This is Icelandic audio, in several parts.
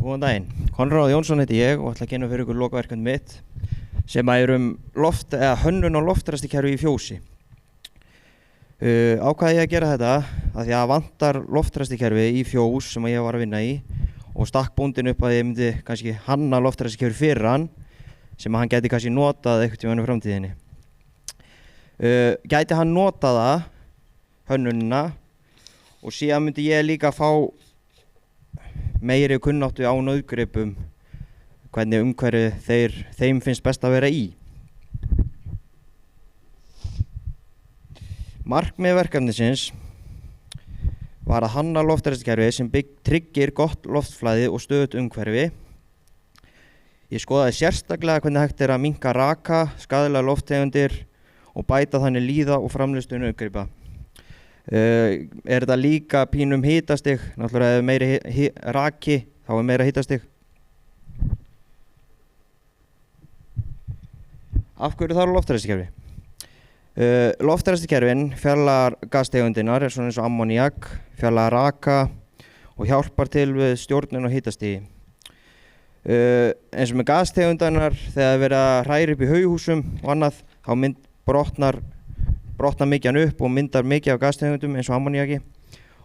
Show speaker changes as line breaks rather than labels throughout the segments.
Góðan daginn. Konráð Jónsson heiti ég og ætla að kynna fyrir ykkur lokaverkefni mitt sem er hönnun á loftræstikerfi í fjósi. Ákvað ég að gera þetta af því að vantar loftræstikerfi í fjós sem ég var að vinna í og stakk bóndinn upp að ég myndi kannski hanna loftræstikerfi fyrir hann sem hann gæti kannski notað einhvern tímann í framtíðinni. Gæti hann notað það, hönnunina, og síðan myndi ég líka fá meiri kunnáttu á nauðgripum, hvernig umhverfið þeim finnst best að vera í. Markmið verkefnisins var að hanna loftræstikerfi sem tryggir gott loftflæði og stöðugt umhverfi. Ég skoðaði sérstaklega hvernig hægt að minnka raka, skaðlega lofttegundir og bæta þannig líða og framleiðslu nauðgripa. Þetta líka pínum hitastig, náttúrulega ef meiri raki þá meira hitastig. Af hverju þarf loftræstikerfi? Loftræstikerfin fjarlægar gastegundirnar, svona eins og ammoníak, fjarlægar raka og hjálpar til við stjórnun og hitastigi. Eins og með gastegundirnar, þegar verið að hræra upp í haughúsum og annað, þá brotnar mikið hann upp og myndar mikið af gastegundum eins og ammoníaki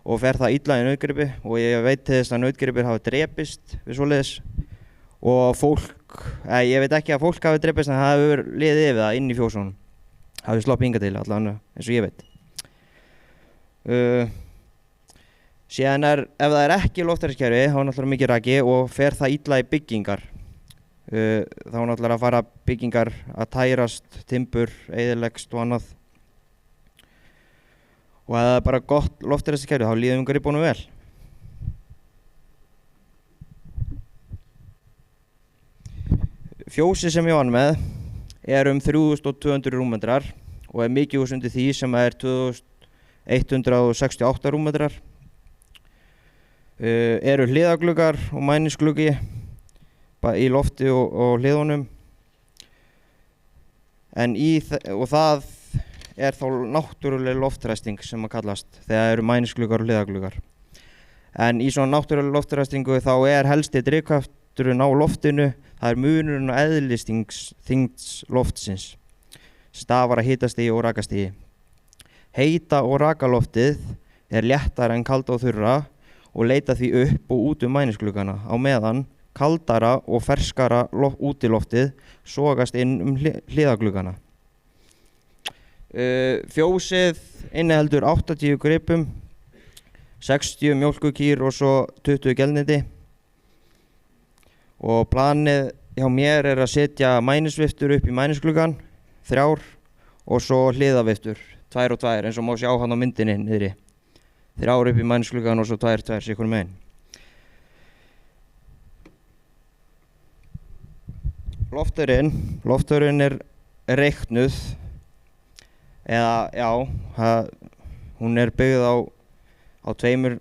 og fer það illa í nautgripi, og ég veit til þess að nautgripir hafa drepist við svoleiðis og ég veit ekki að fólk hafi drepist, en það hefur liðið yfir það inn í fjósunum. Það hefur sloppið hingað til allavega eins og ég veit. Síðan ef það er ekki loftræstikerfi þá er náttúrulega mikið raki og fer það illa í byggingar. Þá er náttúrulega að fara byggingar að tærast, timbur, eyðileggst og annað. Og ef það er bara gott loftræstikerfi þá líður gripunum vel. Fjósið sem ég vann með er 3200 rúmmetrar og er mikið hús undir því sem er 2168 rúmmetrar. Eru hliðagluggar og mænisgluggi í lofti og hliðunum. Og það er þá náttúruleg loftræsting sem að kallast þegar eru mænisgluggar og hliðagluggar. En í svona náttúruleg loftræstingu þá er helsti drifkrafturinn á loftinu, það er munurinn og eðlisþyngd loftsins, stafar að hitastigi og rakastigi. Heita og rakaloftið er léttara en kalda og þurra og leita því upp og út mænisgluggana, á meðan kaldara og ferskara útiloftið sogast inn hliðagluggana. Fjósið inniheldur 80 gripum, 60 mjólkurkýr og svo 20 gelniti. Og planið hjá mér er að setja mænisviftur upp í mænisgluggan, 3, og svo hliðaviftur, 2 og 2, eins og má sjá hann á myndinni niðri. 3 upp í mænisgluggan og svo 2 sikur megin. Lofturinn er reiknuð, hún er byggð á tveimur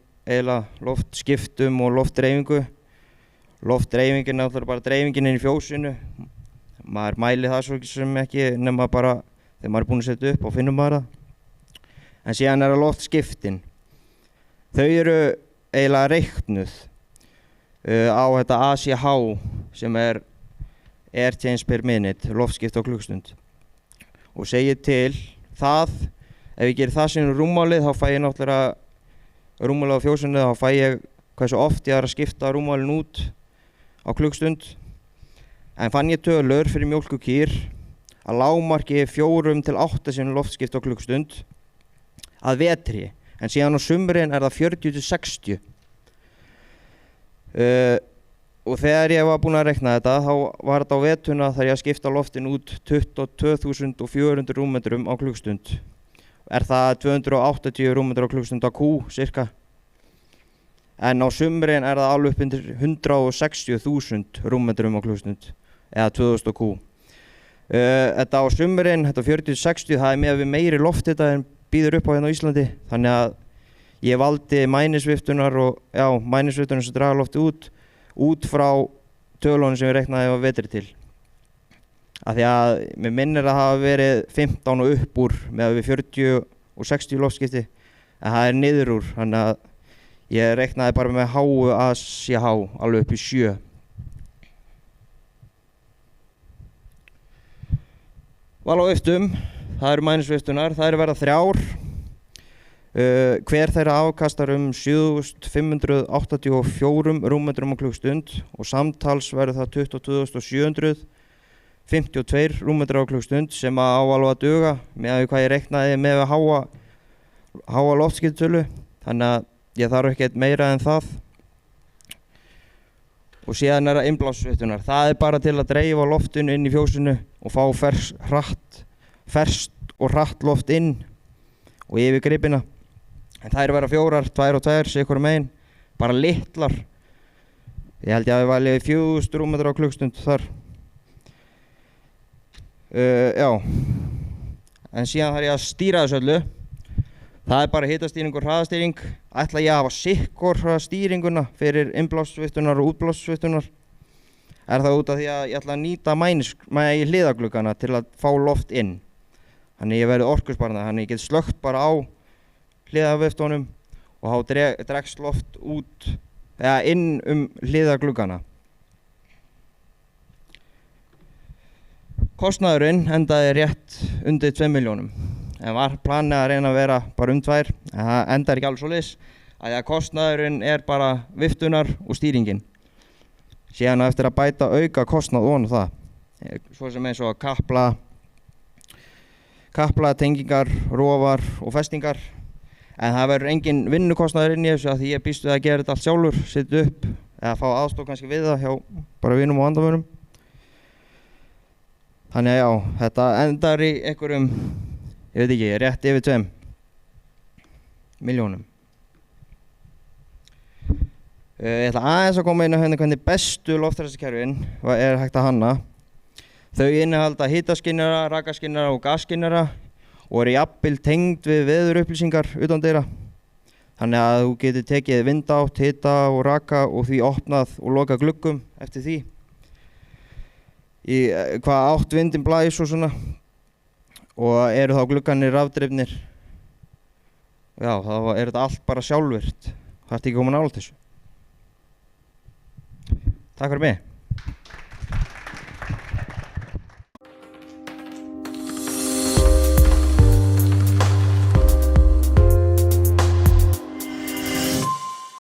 loftskiptum og loftdreifingu. Loftdreifingin er náttúrulega bara dreifingin inn í fjósinu. Maður mæli það svo sem ekki nema bara þegar maður er búinn að setja upp og finnum maður það. En síðan er það loftskiptin. Þau eru eiginlega reiknuð á þetta ACH sem er Air Change per Minute, loftskipt á klukkstund. Og segir til það, ef ég gerir það sem rúmmálið, þá fæ ég náttúrulega rúmmálið á fjósinu, þá fæ ég hversu oft ég er að skipta rúmmálinn út á klukkstund. En fann ég tölur fyrir mjólkurkýr að lágmarki 4 til 8 sinnum loftskipt á klukkstund að vetri, en síðan á sumrin er það 40 til 60. Og þegar ég var búinn að reikna þetta, þá var þetta á vetuna þegar ég að skipta loftin út 22.400 rúmmetrum á klukkstund. Er það 280 rúmmetrar á klukkstund á kú, cirka. En á sumrin er það alveg upp undir 160.000 rúmmetrum á klukkstund, eða 2000 kú. Þetta á sumrin, þetta 40-60, það er með við meiri lofthita en býður upp á hérna á Íslandi. Þannig að ég valdi mænisviftunar sem draga lofti út frá tölunum sem ég reiknaði á vetri til. Af því að mér minnir að það hafa verið 15 og upp úr með við 40 og 60 loftskipti, en það er niður úr, þannig að Ég reiknaði bara með háu ACH alveg upp í 7. Val á viftum, það eru mænisviftunar, það eru verða 3. Hver þeirra afkastar 7.584 rúmmetrum á klukkstund og samtals verður það 22.752 rúmmetrar á klukkstund sem á alveg að duga með hvað ég reiknaði með að háa loftskiptölu, þannig að ég þarf ekkert meira en það. Og síðan það innblásviftunar, það bara til að dreifa loftinu inn í fjósinu og fá ferskt og hratt loft inn og yfir gripina. En það verða 4, 2 og 2, sikur megin, bara litlar. Ég held ég að við valið 4.000 rúmmetrar á klukkstund þar. Já, en síðan þarf ég að stýra þessu öllu. Það bara hitastýring og hraðastýring. Ætla ég að hafa sikkur stýringuna fyrir innblásviftunar og útblásviftunar. Það út af því að ég ætla að nýta hliðagluggana til að fá loft inn. Þannig ég verði orkusparandi, þannig ég get slökkt bara á hliðaviftunum og þá dregst loft út eða inn hliðagluggana. Kostnaðurinn endaði rétt undir 2 milljónum. En var planið að reyna að vera bara 2, en það endar ekki alveg svoleiðis að kostnaðurinn bara viftunar og stýringin. Síðan eftir að bæta auka kostnað ofan á það, svo sem eins og kapla, tengingar, rofar og festingar. En það verður engin vinnukostnaður inn í þessu að því ég býst við að gera þetta allt sjálfur, setja upp eða fá aðstoð kannski við það hjá bara vinum og vandamönnum. Þannig að já, þetta endar í einhverjum, ég veit ekki, rétt yfir 2 milljónum. Ég ætla aðeins að koma inn á hvernig bestu loftræstikerfin hægt að hanna. Þau innihalda hitaskinnara, rakaskinnara og gasskinnara og jafnvel tengd við veðurupplýsingar utandyra. Þannig að þú getur tekið vindátt, hita og raka og því opnað og lokað gluggum eftir því. Í hvað átt vindin blæs og svona. Og eru þá glugganir rafdrifnir. Já, þá þetta allt bara sjálfvirkt. Það ekki koma nálægt þessu. Takk fyrir mig.